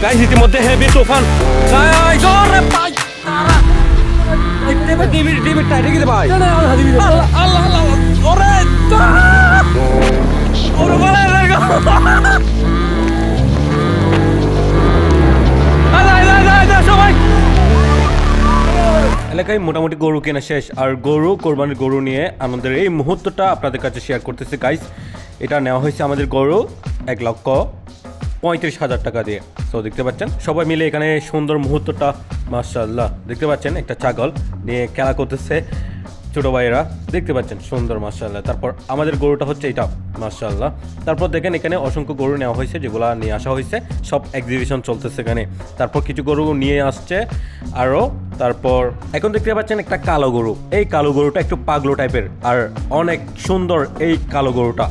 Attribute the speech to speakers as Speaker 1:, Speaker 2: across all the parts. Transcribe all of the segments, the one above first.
Speaker 1: Guys ইতিমধ্যে heavy তুফান guys ওরে ভাই তারা এবার ডিবির টাইটে গিয়ে ভাই আল্লাহ আল্লাহ আল্লাহ ওরে ওরে বলে সবাই এলাকায় মোটামুটি গরু কেনা শেষ আর কোরবানির গরু নিয়ে আমাদের এই মুহূর্তটা আপনাদের কাছে শেয়ার করতেছি গাইস। এটা নেওয়া হয়েছে আমাদের গরু 1,35,000 টাকা দিয়ে। তো দেখতে পাচ্ছেন সবাই মিলে এখানে সুন্দর মুহূর্তটা মাশাআল্লাহ দেখতে পাচ্ছেন একটা ছাগল নিয়ে খেলা করতেছে ছোটো ভাইয়েরা দেখতে পাচ্ছেন সুন্দর মাশাআল্লাহ। তারপর আমাদের গরুটা হচ্ছে এটা মাশাআল্লাহ। তারপর দেখেন এখানে অসংখ্য গরু নেওয়া হয়েছে যেগুলো নিয়ে আসা হয়েছে, সব এক্সিবিশন চলতেছে এখানে। তারপর কিছু গরু নিয়ে আসছে আরও। তারপর এখন দেখতে পাচ্ছেন একটা কালো গরু, এই কালো গরুটা একটু পাগলো টাইপের আর অনেক সুন্দর এই কালো গরুটা।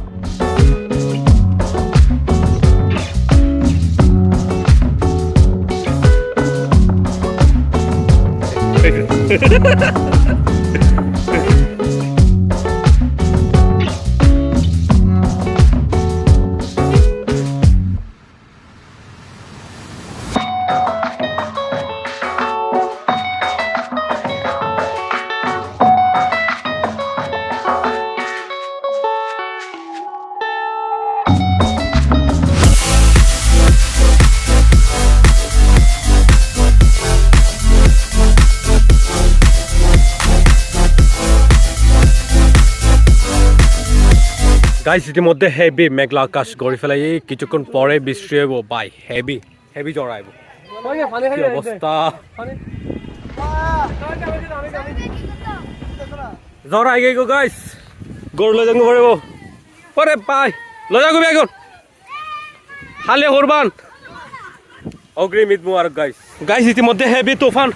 Speaker 1: গাইস ইতিমধ্যে হেভি মেঘলা আকাশ গড়ে ফেলাই, কিছুক্ষণ পরে বৃষ্টি হইব ভাই, হেভি জড়াইব। কি অবস্থা, জড়াই গেই গো গাইস, গরু লয়ে যাবো পারবো পরে ভাই লয়ে যাবো এখন হালে কোরবান অগ্রিম ঈদ মুবারক গাইস। গাইস ইতিমধ্যে হেভি তুফান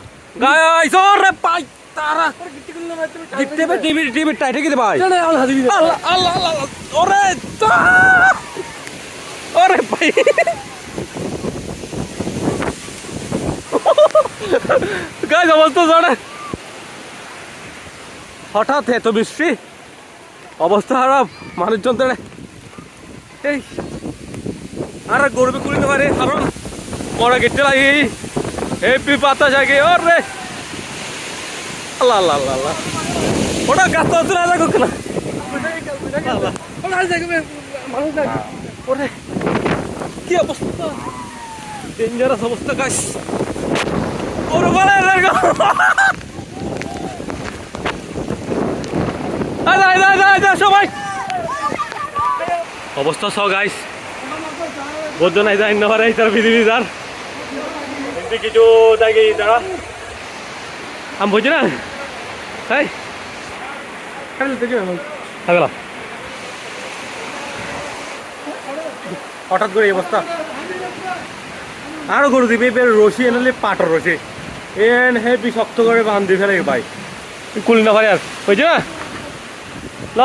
Speaker 1: গাইস ওরে ভাই তারা ডিবির টাইটে গিয়ে ভাই আল্লাহ আল্লাহ আল্লাহ ওরে ওরে ভাই গাইস অবস্থা জানে হঠাৎ এত বৃষ্টি, অবস্থা খারাপ, মানুষজন তো এই আর গরবে কুড়ি না পারে কারণ মরা গেটে লাগে হেপি পাতা জাগে ওরে আল্লাহ আল্লাহ আল্লাহ আল্লাহ ওটা গাছ তো না লাগো না ওরে কি অবস্থা, ডেঞ্জারাস অবস্থা গাইস ওরে বলে সবাই অবস্থা সব গাইস বোঝো নাই যাই না পারে তার পৃথিবী যার কিন্তু কিছু জায়গা দাঁড়া আমি বুঝি না তাই হঠাৎ করে এই অবস্থা আরো গরু দিবে রশি এনে পাটর রশি এন হেভি শক্ত করে বান্ধি ফেলে ভাই কুলি না পারে আর বুঝছি না ল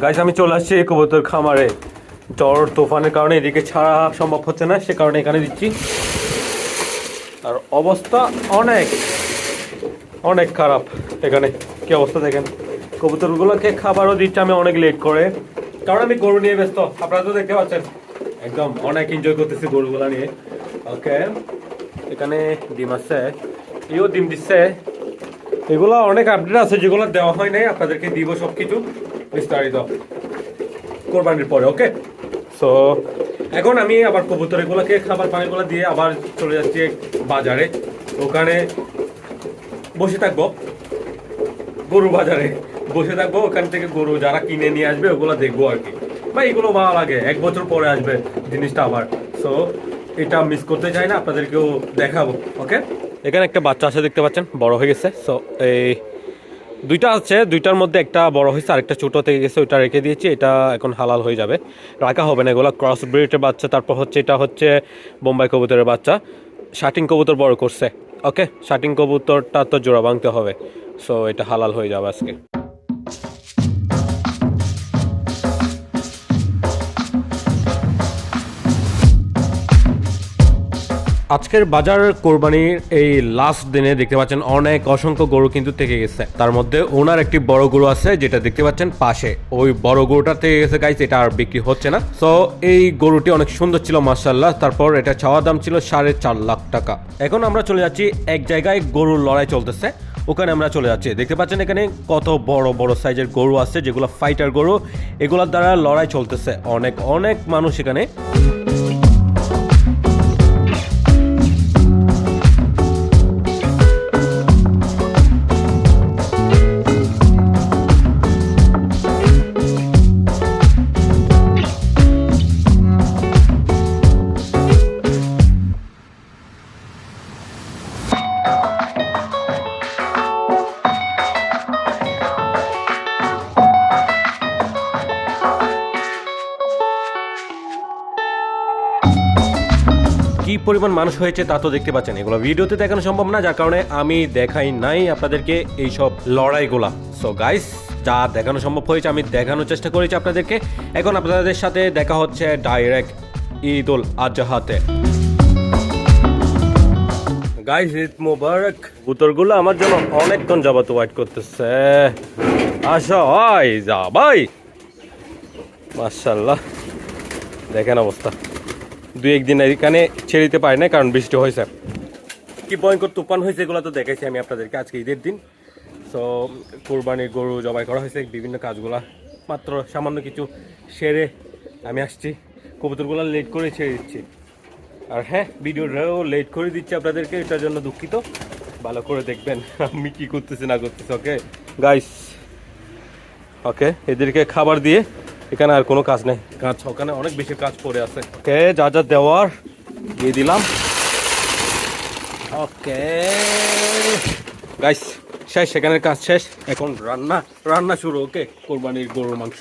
Speaker 1: গাইস আমি চলে আসছি কবুতর খামারে, ঝড় তুফানের কারণে এদিকে ছাড়া সম্ভব হচ্ছে না, সে কারণে এখানে দিচ্ছি। আর অবস্থা অনেক খারাপ এখানে, কি অবস্থা দেখেন কবুতরগুলোকে খাবারও দিচ্ছি আমি অনেক লেট করে, কারণ আমি গরু নিয়ে ব্যস্ত। আপনারা তো দেখতে পাচ্ছেন একদম অনেক এনজয় করতেছি গরুগুলা নিয়ে। ওকে এখানে ডিম আছে, এও ডিম দিচ্ছে, এগুলো অনেক আপডেট আছে যেগুলো দেওয়া হয় নাই, আপনাদেরকে দিব সব কিছু বিস্তারিত কোরবানির পরে। ওকে সো এখন আমি আবার কবুতর এগুলোকে খাবার পানিগুলো দিয়ে আবার চলে যাচ্ছি বাজারে, ওখানে বসে থাকবো গরু বাজারে বসে থাকবো, ওখান থেকে গরু যারা কিনে নিয়ে আসবে ওগুলো দেখবো আর কি। ভাই এগুলো ভালো লাগে, 1 বছর পরে আসবে জিনিসটা আবার, সো এটা মিস করতে চাই না, আপনাদেরকেও দেখাবো। ওকে এখানে একটা বাচ্চা আছে দেখতে পাচ্ছেন, বড় হয়ে গেছে। সো এই দুইটা আছে, দুইটার মধ্যে একটা বড় হয়েছে আরেকটা ছোট থেকে গেছে, ওইটা রেখে দিয়েছি, এটা এখন হালাল হয়ে যাবে, রাখা হবে না, এগুলো ক্রস ব্রিডের বাচ্চা। তারপর হচ্ছে এটা হচ্ছে বোম্বাই কবুতরের বাচ্চা, শাটিং কবুতর বড় করছে। ওকে শাটিং কবুতরটা তো জোড়া ভাঙতে হবে, সো এটা হালাল হয়ে যাবে আজকে। আজকের বাজার কোরবানির এই লাস্ট দিনে দেখতে পাচ্ছেন অনেক অসংখ্য গরু কিন্তু থেকে গেছে। তার মধ্যে ওনার একটি বড় গরু আছে যেটা দেখতে পাচ্ছেন পাশে, ওই বড় গরুটা থেকে গেছে গাইস, এটা আর বিক্রি হচ্ছে না। সো এই গরুটি অনেক সুন্দর ছিল মাশাআল্লাহ। তারপর এটা চাওয়া দাম ছিল 4.5 লাখ টাকা। এখন আমরা চলে যাচ্ছি এক জায়গায়, গরুর লড়াই চলতেছে, ওখানে আমরা চলে যাচ্ছি। দেখতে পাচ্ছেন এখানে কত বড় বড় সাইজের গরু আছে যেগুলো ফাইটার গরু, এগুলোর দ্বারা লড়াই চলতেছে। অনেক অনেক মানুষ এখানে। কি পরিমাণ মানুষ হয়েছে তা তো দেখতে পাচ্ছেন, এগুলো ভিডিওতে দেখানো সম্ভব না, যার কারণে আমি দেখাই নাই আপনাদেরকে এইসব লড়াইগুলা। সো গাইস, যা দেখানো সম্ভব হয়েছে আমি দেখানোর চেষ্টা করেছি আপনাদেরকে। এখন আপনাদের সাথে দেখা হচ্ছে ডাইরেক্ট ঈদ উল আজহাতে। গাইস, ঈদ মোবারক। কবুতরগুলো আমার জন্য অনেকক্ষণ যাবত ওয়েট করতেছে। আসো ভাই, যা ভাই, মাশাআল্লাহ। দেখেন অবস্থা, 2-1 দিন এখানে ছেড়ে দিতে পারি না কারণ বৃষ্টি হয়েছে। কি ভয়ঙ্কর তুফান হয়েছে এগুলো তো দেখাইছি আমি আপনাদেরকে আজকে ঈদের দিন। সো কোরবানির গরু জবাই করা হয়েছে, বিভিন্ন কাজগুলা মাত্র সামান্য কিছু সেরে আমি আসছি। কবুতরগুলো লেট করে ছেড়ে দিচ্ছি, আর হ্যাঁ, ভিডিওটাও লেট করে দিচ্ছি আপনাদেরকে, এটার জন্য দুঃখিত। ভালো করে দেখবেন আমি কি করতেছি না করতেছি। ওকে গাইস, ওকে, এদেরকে খাবার দিয়ে এখানে আর কোনো কাজ নেই, কাজ ওখানে অনেক বেশি কাজ পড়ে আছে। ওকে, যা যা দেওয়ার দিয়ে দিলাম। ওকে গাইস, শেষ, সেখানের কাজ শেষ। এখন রান্না শুরু। ওকে, কোরবানির গরুর মাংস।